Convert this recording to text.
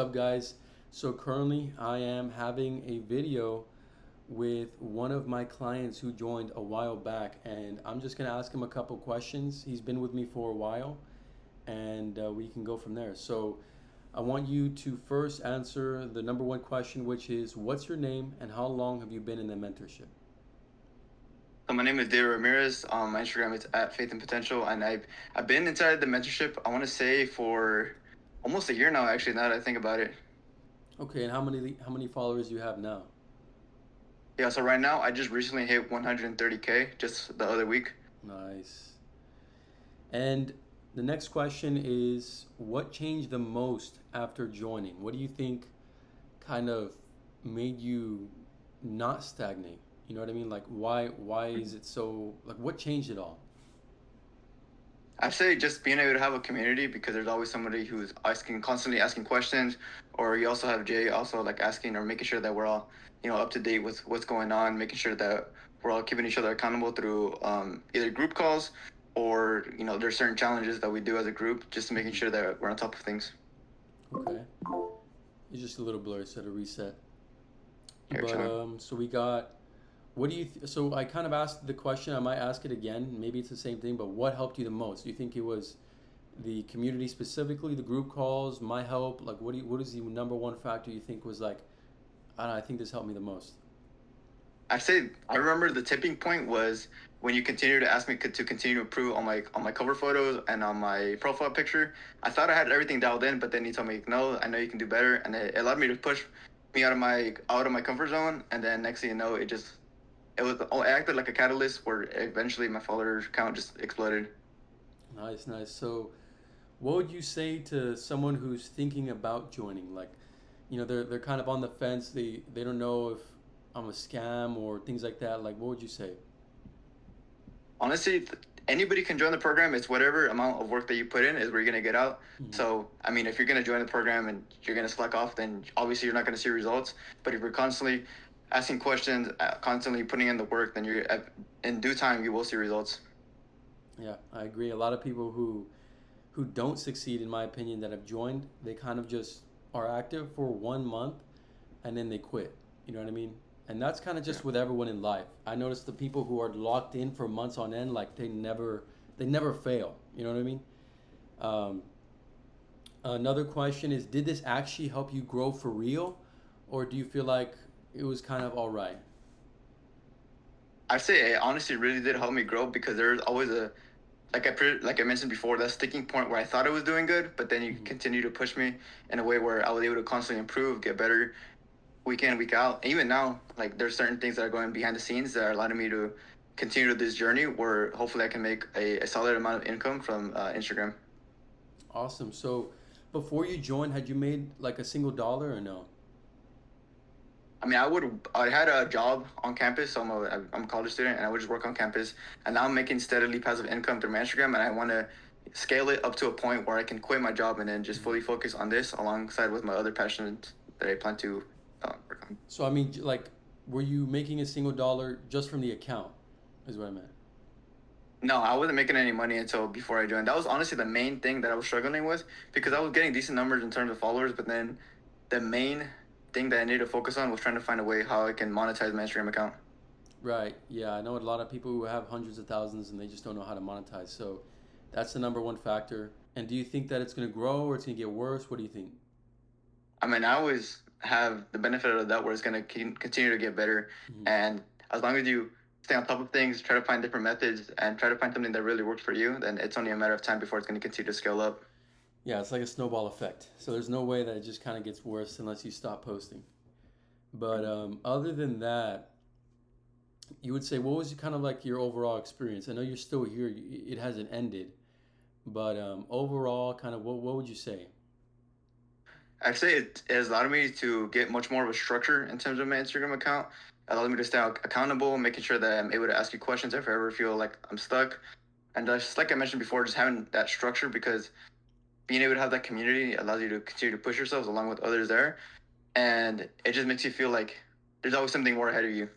Up guys, so currently I am having a video with one of my clients who joined a while back, and I'm just gonna ask him a couple questions. He's been with me for a while, and we can go from there. So I want you to first answer the number one question, which is what's your name and how long have you been in the mentorship? So my name is David Ramirez. My Instagram is at Faith and Potential, and I've been inside the mentorship. I want to say for almost a year now. Actually, now that I think about it. Okay, and how many followers do you have now? Yeah. So right now, I just recently hit 130K just the other week. Nice. And the next question is what changed the most after joining? What do you think kind of made you not stagnate? You know what I mean? Like why is it so like what changed it all? I'd say just being able to have a community because there's always somebody who's constantly asking questions, or you also have Jay also like asking or making sure that we're all up to date with what's going on, making sure that we're all keeping each other accountable through either group calls or there's certain challenges that we do as a group, just making Mhm. sure that we're on top of things. Okay. It's just a little blurry, so to reset. Here, But chilling. so we got so I kind of asked the question, I might ask it again. Maybe it's the same thing, but what helped you the most? Do you think it was the community specifically, the group calls, my help? Like what is the number one factor you think was like, I don't know, I think this helped me the most? I say I remember the tipping point was when you continue to ask me to continue to improve on my cover photos and on my profile picture. I thought I had everything dialed in, but then you told me, no, I know you can do better, and it allowed me to push me out of my comfort zone. And then next thing you know, it acted like a catalyst where eventually my follower count just exploded. Nice, nice. So what would you say to someone who's thinking about joining? Like, they're kind of on the fence. They don't know if I'm a scam or things like that. Like, what would you say? Honestly, anybody can join the program. It's whatever amount of work that you put in is where you're gonna get out. Hmm. So, I mean, if you're gonna join the program and you're gonna slack off, then obviously you're not gonna see results. But if you're constantly asking questions, constantly putting in the work, then in due time you will see results. Yeah, I agree. A lot of people who don't succeed, in my opinion, that have joined, they kind of just are active for 1 month and then they quit. You know what I mean? And that's kind of Yeah. just with everyone in life. I notice the people who are locked in for months on end, like they never fail. You know what I mean? Um, Another question is, did this actually help you grow for real, or do you feel like it was kind of all right? I say it honestly really did help me grow because there's always a like I mentioned before, that sticking point where I thought I was doing good, but then you Mhm. continue to push me in a way where I was able to constantly improve, get better, week in, week out. And even now, like there's certain things that are going behind the scenes that are allowing me to continue this journey where hopefully I can make a solid amount of income from Instagram. Awesome. So, before you joined, had you made like a single dollar or no? I mean, I had a job on campus, so I'm a college student, and I would just work on campus. And now I'm making steadily passive income through my Instagram, and I want to scale it up to a point where I can quit my job and then just Mhm. fully focus on this alongside with my other passions that I plan to work on. So, I mean, like, were you making a single dollar just from the account? Is what I meant. No, I wasn't making any money until before I joined. That was honestly the main thing that I was struggling with because I was getting decent numbers in terms of followers, but then the main thing that I needed to focus on was trying to find a way how I can monetize my Instagram account. Right. Yeah, I know a lot of people who have hundreds of thousands and they just don't know how to monetize. So, that's the number one factor. And do you think that it's going to grow or it's going to get worse? What do you think? I mean, I always have the benefit of that where it's going to continue to get better. Mhm. And as long as you stay on top of things, try to find different methods, and try to find something that really works for you, then it's only a matter of time before it's going to continue to scale up. Yeah, it's like a snowball effect. So, there's no way that it just kind of gets worse unless you stop posting. But other than that, you would say what was kind of like your overall experience? I know you're still here; it hasn't ended, but overall, kind of what would you say? I'd say it has allowed me to get much more of a structure in terms of my Instagram account. It allowed me to stay accountable, making sure that I'm able to ask you questions if I ever feel like I'm stuck. And just like I mentioned before, just having that structure because being able to have that community allows you to continue to push yourselves along with others there. And it just makes you feel like there's always something more ahead of you.